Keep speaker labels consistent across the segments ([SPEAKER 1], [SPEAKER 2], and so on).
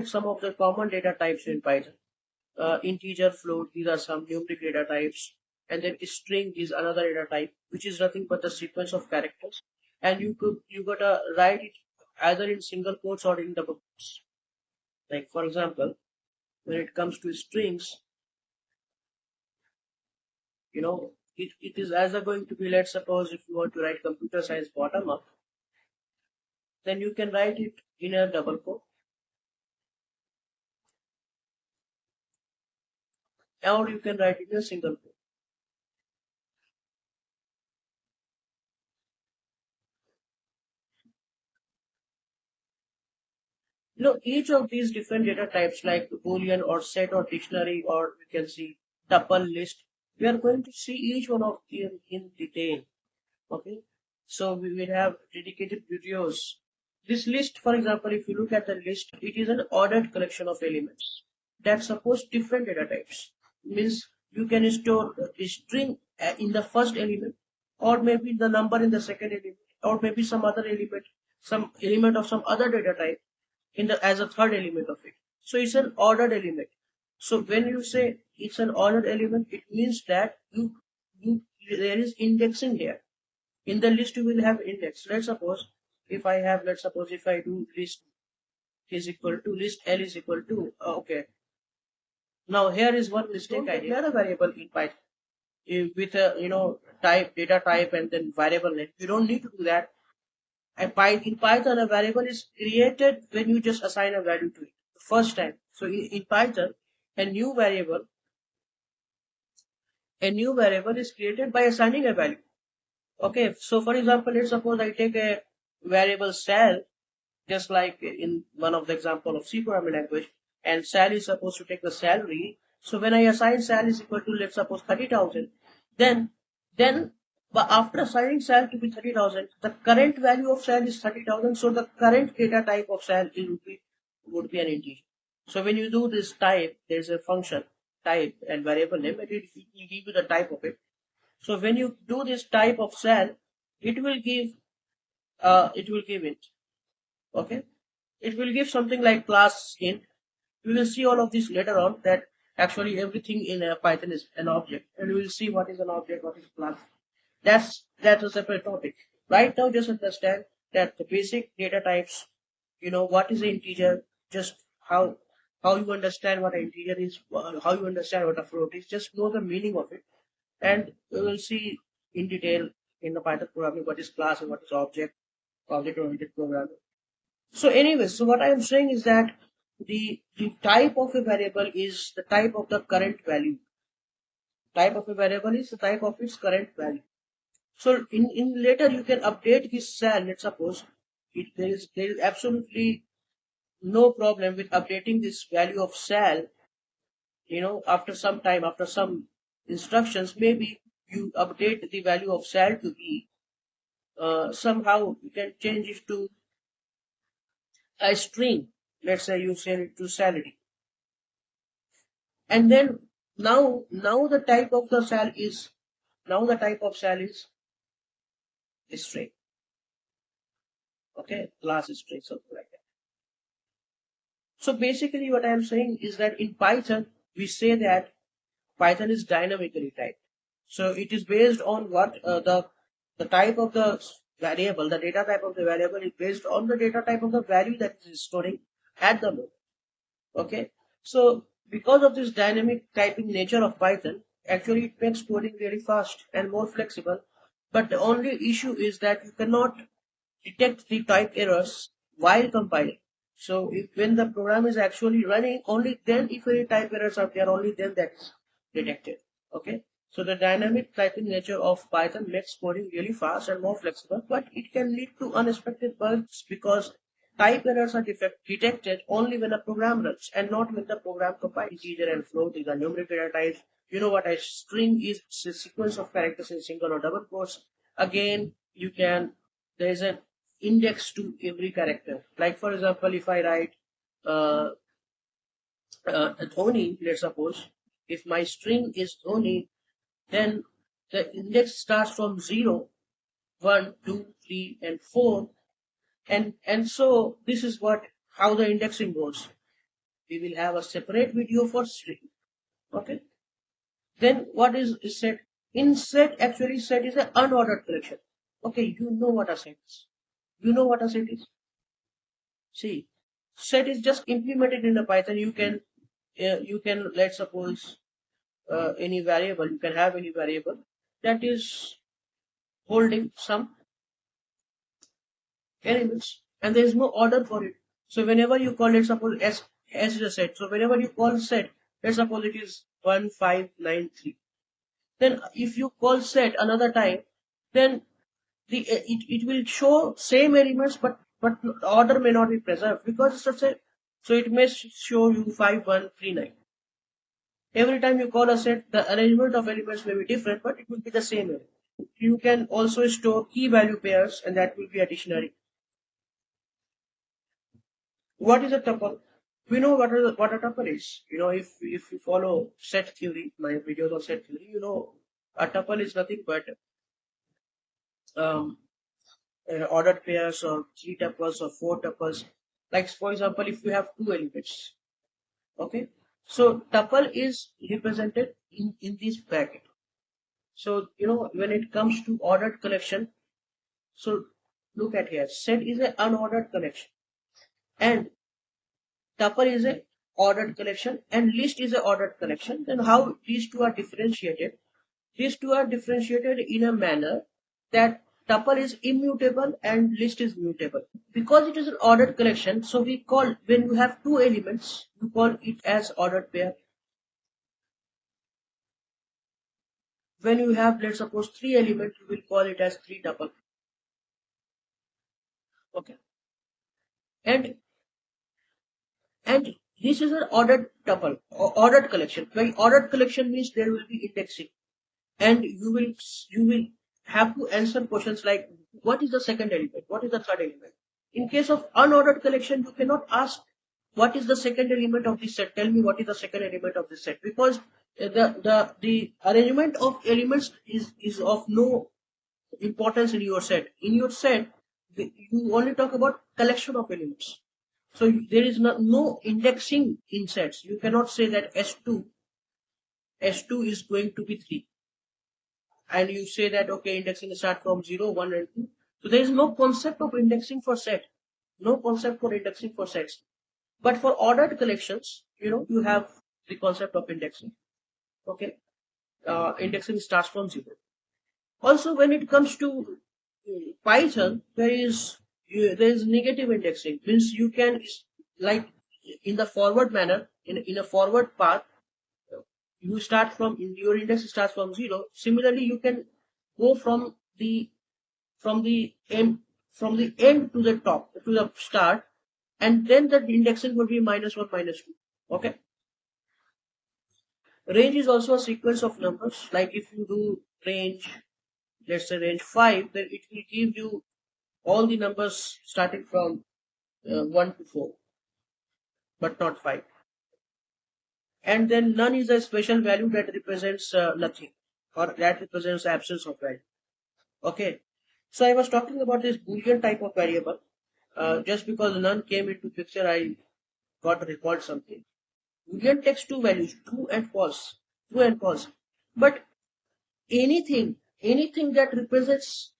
[SPEAKER 1] some of the common data types in Python. Integer, float, these are some numeric data types. And then string is another data type, which is nothing but the sequence of characters. And you gotta write it either in single quotes or in double quotes. Like for example, when it comes to strings, it is either going to be, let's suppose if you want to write computer science bottom up, then you can write it in a double quote, or you can write it in a single quote. Each of these different data types like boolean or set or dictionary, or you can see tuple list, we are going to see each one of them in detail. Okay, so we will have dedicated videos. This list, for example, if you look at the list, it is an ordered collection of elements that suppose different data types. Means you can store a string in the first element, or maybe the number in the second element, or maybe some other element, some element of some other data type in the as a third element of it. So it's an ordered element. So when you say it's an ordered element, it means that you there is indexing here. In the list you will have index. Let's suppose if I have, let's suppose if I do list is equal to list L is equal to okay. Now here is one mistake I declare a variable in Python with a type data type and then variable name. You don't need to do that. And in Python, a variable is created when you just assign a value to it the first time. So in Python, a new variable is created by assigning a value. Okay, so for example, let's suppose I take a variable sal, just like in one of the example of C programming language, and sal is supposed to take the salary. So when I assign sal is equal to, let's suppose, 30,000, then but after assigning sal to be 30,000, the current value of sal is 30,000. So the current data type of sal would be an integer. So when you do this type, there's a function type and variable name, and it will give you the type of it. So when you do this type of sal, it will give it. Okay, it will give something like class int. We will see all of this later on, that actually everything in Python is an object, and we will see what is an object, what is class. That's a separate topic. Right now, just understand that the basic data types, what is an integer, just how you understand what an integer is, how you understand what a float is, just know the meaning of it, and we will see in detail in the Python programming what is class and what is object-oriented programming. So anyway, so what I am saying is that the type of a variable is the type of the current value. Type of a variable is the type of its current value. So in later you can update this cell. Let's suppose there is absolutely no problem with updating this value of cell. After some time, after some instructions, maybe you update the value of cell to be somehow you can change it to a string. Let's say you send it to salary, and then now the type of the cell is string. Okay, class string, something like that. So basically what I am saying is that in Python, we say that Python is dynamically typed. So it is based on what the type of the variable, the data type of the variable is based on the data type of the value that is storing at the moment. Okay. So because of this dynamic typing nature of Python, actually it makes coding very fast and more flexible. But the only issue is that you cannot detect the type errors while compiling. So when the program is actually running, only then if any type errors are there, only then that's detected. Okay. So the dynamic typing nature of Python makes coding really fast and more flexible, but it can lead to unexpected bugs because type errors are detected only when a program runs and not when the program compiles. Integer and float is a numeric data types. You know what a string is? It's a sequence of characters in single or double quotes. Again, there is an index to every character. Like for example, if I write uh, Dhoni, let's suppose, if my string is Dhoni, then the index starts from 0, 1, 2, 3, and 4, and so this is how the indexing goes. we will have a separate video for string. Okay. Then what is set? In set, actually set is an unordered collection. Okay, you know what a set is. You know what a set is. See, set is just implemented in the Python. You can let's suppose any variable. You can have any variable that is holding some elements, and there is no order for it. So whenever you call, let's suppose S is a set. So whenever you call set, let's suppose it is 1593. Then if you call set another time, then it will show same elements, but order may not be preserved because it's a set. So it may show you 5139. Every time you call a set, the arrangement of elements may be different, but it will be the same element. You can also store key value pairs, and that will be a dictionary. What is a tuple? We know what a tuple is. If you follow set theory, my videos on set theory, a tuple is nothing but um, ordered pairs or three tuples or four tuples. Like for example, if you have two elements, okay, so tuple is represented in this bracket. So when it comes to ordered collection, so look at here, set is an unordered collection, and tuple is a ordered collection, and list is a ordered collection. Then how these two are differentiated? These two are differentiated in a manner that tuple is immutable and list is mutable. Because it is an ordered collection, so we call, when you have two elements, you call it as ordered pair. When you have, let's suppose, three elements, you will call it as three tuple. Okay. And this is an ordered tuple, or ordered collection. By ordered collection means there will be indexing, and you will have to answer questions like, what is the second element, what is the third element. In case of unordered collection, you cannot ask what is the second element of this set, tell me what is the second element of this set, because the arrangement of elements is of no importance in your set. In your set, you only talk about collection of elements. So there is no indexing in sets. You cannot say that S2 is going to be 3, and you say that okay, indexing start from 0, 1 and 2. So there is no concept of indexing for set, no concept for indexing for sets. But for ordered collections, you have the concept of indexing. Okay, indexing starts from 0. Also, when it comes to Python, there is negative indexing. Means you can, like, in the forward manner, in a forward path, you start from, your index starts from 0. Similarly, you can go from the end to the top, to the start, and then the indexing will be -1, -2. Okay. Range is also a sequence of numbers. Like if you do range, let's say range 5, then it will give you all the numbers starting from 1 to 4, but not 5. And then none is a special value that represents nothing, or that represents absence of value. Okay. So I was talking about this Boolean type of variable. Just because none came into picture, I got to recall something. Boolean takes two values, true and false, But anything that represents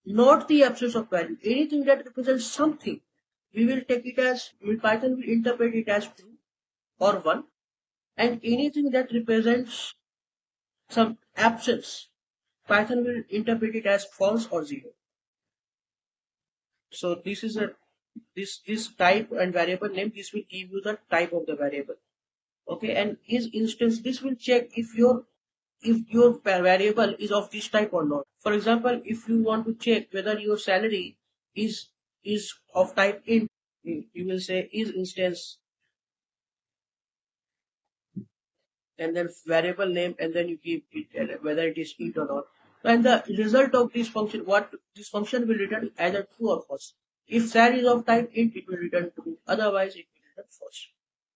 [SPEAKER 1] not the absence of value, anything that represents something, we will take it as, Python will interpret it as true or 1, and anything that represents some absence, Python will interpret it as false or 0. So this is this type and variable name. This will give you the type of the variable. Okay, and is instance, this will check if your variable is of this type or not. For example, if you want to check whether your salary is of type int, you will say is instance and then variable name, and then you give it whether it is int or not. And the result of this function, what this function will return either true or false. If salary is of type int, it will return true. Otherwise, it will return false.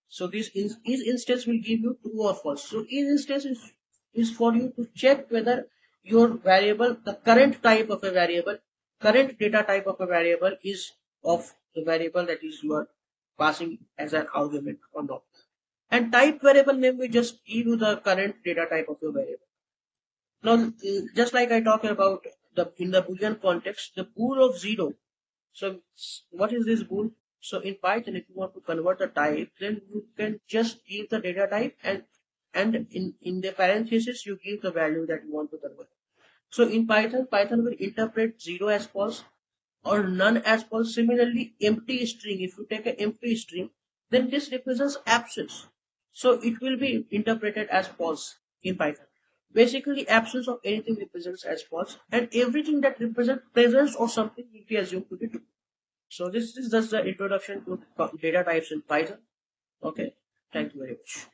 [SPEAKER 1] So this is instance will give you true or false. So is instance is for you to check whether your variable, the current type of a variable, current data type of a variable is of the variable that is your passing as an argument or not. And type variable name will just give you the current data type of your variable. Now, just like I talked about in the Boolean context, the bool of 0. So what is this bool? So in Python, if you want to convert the type, then you can just give the data type, and in the parenthesis you give the value that you want to convert. So in Python will interpret 0 as false or none as false. Similarly, empty string, if you take an empty string, then this represents absence. So it will be interpreted as false in Python. Basically, absence of anything represents as false, and everything that represents presence of something will be assumed to be true. So this is just the introduction to data types in Python. Okay, thank you very much.